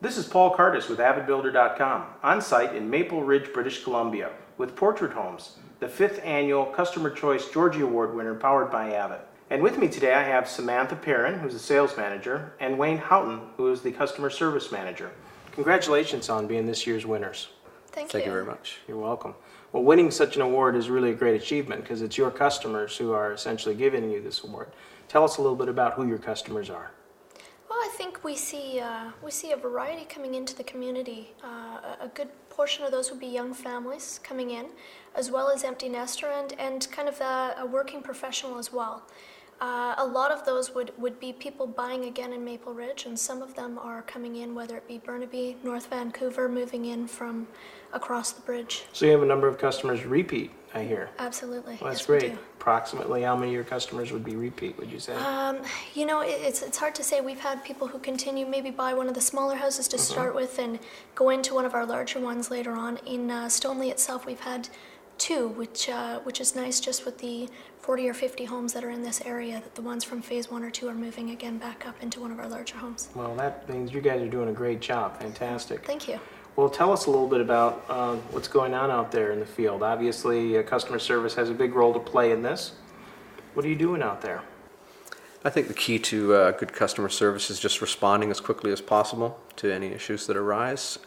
This is Paul Cardis with AvidBuilder.com, on site in Maple Ridge, British Columbia, with Portrait Homes, the 5th annual Customer Choice Georgie Award winner powered by Avid. And with me today I have Samantha Perrin, who's the sales manager, and Wayne Houghton, who is the customer service manager. Congratulations on being this year's winners. Thank you very much. You're welcome. Well, winning such an award is really a great achievement because it's your customers who are essentially giving you this award. Tell us a little bit about who your customers are. Well, I think we see a variety coming into the community. A good portion of those would be young families coming in, as well as empty nester and kind of a working professional as well. A lot of those would be people buying again in Maple Ridge, and some of them are coming in, whether it be Burnaby, North Vancouver, moving in from across the bridge. So you have a number of customers repeat, I hear. Absolutely. Well, that's yes, great. We do. Approximately how many of your customers would be repeat, would you say? You know, it's hard to say. We've had people who continue, maybe buy one of the smaller houses to start with and go into one of our larger ones later on. In Stoneleigh itself, we've had 2, which is nice, just with the 40 or 50 homes that are in this area, that the ones from phase 1 or 2 are moving again back up into one of our larger homes. Well, that means you guys are doing a great job. Fantastic. Thank you. Well, tell us a little bit about what's going on out there in the field. Obviously, customer service has a big role to play in this. What are you doing out there? I think the key to good customer service is just responding as quickly as possible to any issues that arise,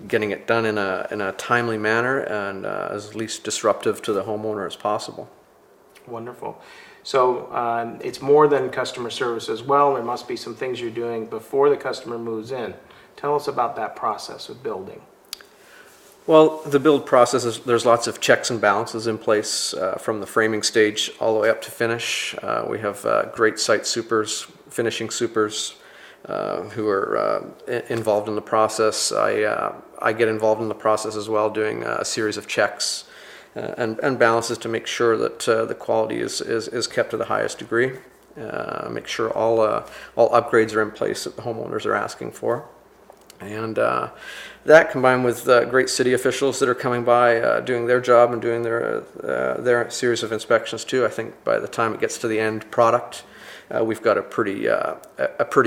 getting it done in a timely manner and as least disruptive to the homeowner as possible. Wonderful. So it's more than customer service as well. There must be some things you're doing before the customer moves in. Tell us about that process of building. Well, the build process is there's lots of checks and balances in place from the framing stage all the way up to finish. We have great site supers, finishing supers who are involved in the process. I get involved in the process as well, doing a series of checks and balances to make sure that the quality is kept to the highest degree. Make sure all upgrades are in place that the homeowners are asking for. And that combined with great city officials that are coming by, doing their job and doing their series of inspections too. I think by the time it gets to the end product, we've got a pretty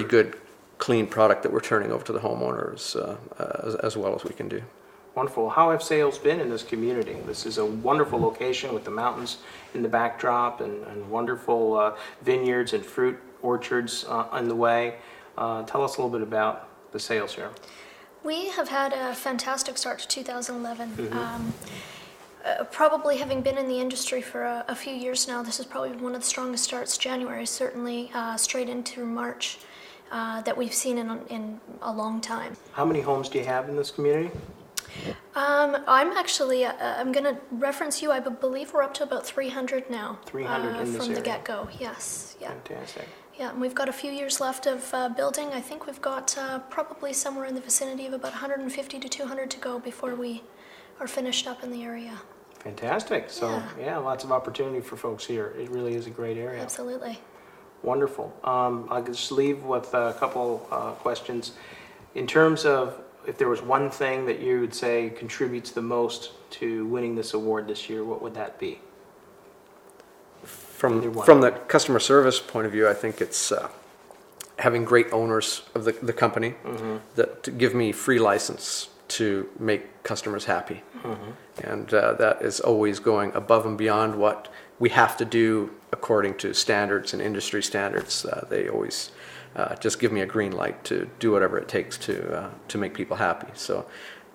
good, clean product that we're turning over to the homeowners as well as we can do. Wonderful. How have sales been in this community? This is a wonderful location with the mountains in the backdrop and wonderful vineyards and fruit orchards on the way. Tell us a little bit about the sales here. We have had a fantastic start to 2011. Probably having been in the industry for a few years now, this is probably one of the strongest starts. January, certainly straight into March, that we've seen in a long time. How many homes do you have in this community? I'm going to reference you. I believe we're up to about 300 now. 300 in this from area. the get-go, yes. Yeah. Fantastic. Yeah, and we've got a few years left of building. I think we've got probably somewhere in the vicinity of about 150 to 200 to go before we are finished up in the area. Fantastic. So, yeah, lots of opportunity for folks here. It really is a great area. Absolutely. Wonderful. I'll just leave with a couple questions. In terms of if there was one thing that you would say contributes the most to winning this award this year, what would that be? From the customer service point of view, I think it's having great owners of the company that give me free license to make customers happy. And that is always going above and beyond what we have to do according to standards and industry standards. They always just give me a green light to do whatever it takes to make people happy. So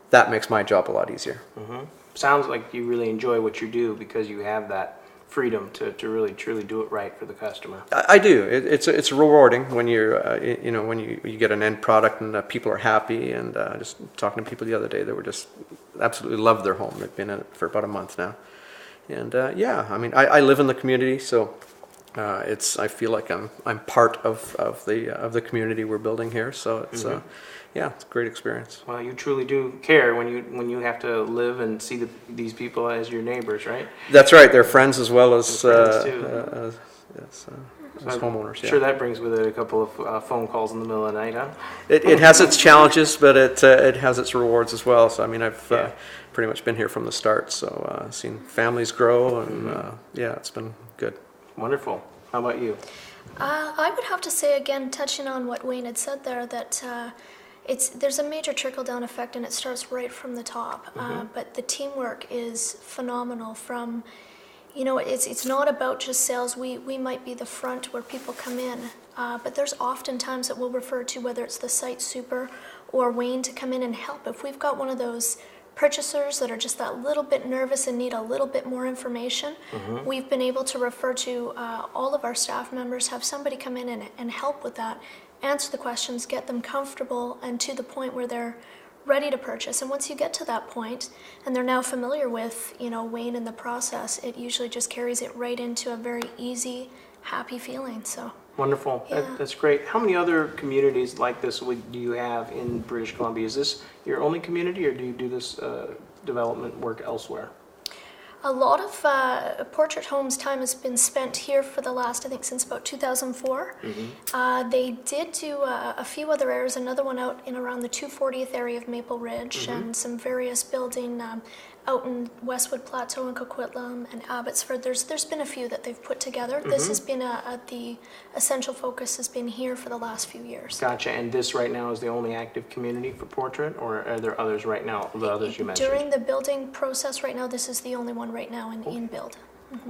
that makes my job a lot easier. Sounds like you really enjoy what you do because you have that freedom to really truly do it right for the customer. I do. It's rewarding when you're when you get an end product and people are happy. And just talking to people the other day that were just absolutely loved their home. They've been in it for about a month now. And yeah, I mean, I live in the community, so I feel like I'm part of the community we're building here. So it's yeah, it's a great experience. Well, you truly do care when you have to live and see these people as your neighbors, right? That's right. They're friends as well as homeowners. Sure, that brings with it a couple of phone calls in the middle of the night, huh? It has its challenges, but it has its rewards as well. So I mean, I've pretty much been here from the start. So seen families grow, and yeah, it's been good. Wonderful. How about you? I would have to say, again, touching on what Wayne had said there, that there's a major trickle-down effect, and it starts right from the top. But the teamwork is phenomenal. From, it's not about just sales. We might be the front where people come in, but there's often times that we'll refer to, whether it's the site super or Wayne, to come in and help. If we've got one of those purchasers that are just that little bit nervous and need a little bit more information, we've been able to refer to all of our staff members, have somebody come in and help with that, answer the questions, get them comfortable and to the point where they're ready to purchase. And once you get to that point and they're now familiar with, Wayne and the process, it usually just carries it right into a very easy, happy feeling. So wonderful. Yeah. That's great. How many other communities like this do you have in British Columbia? Is this your only community, or do you do this development work elsewhere? a lot of Portrait Homes time has been spent here for the last, I think, since about 2004. They did do a few other areas, another one out in around the 240th area of Maple Ridge, and some various building out in Westwood Plateau and Coquitlam and Abbotsford. There's been a few that they've put together. This has been the essential focus has been here for the last few years. Gotcha. And this right now is the only active community for Portrait, or are there others right now, the others you mentioned? During the building process right now, this is the only one right now in build.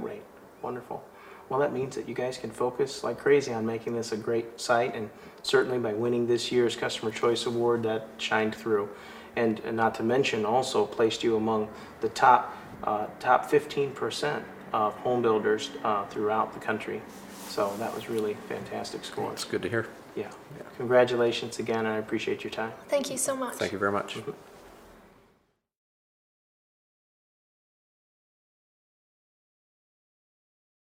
Great. Wonderful. Well, that means that you guys can focus like crazy on making this a great site, and certainly by winning this year's Customer Choice Award, that shined through. And not to mention, also placed you among the top 15% of home builders throughout the country. So that was really fantastic score. That's good to hear. Yeah. Congratulations again, and I appreciate your time. Thank you so much. Thank you very much.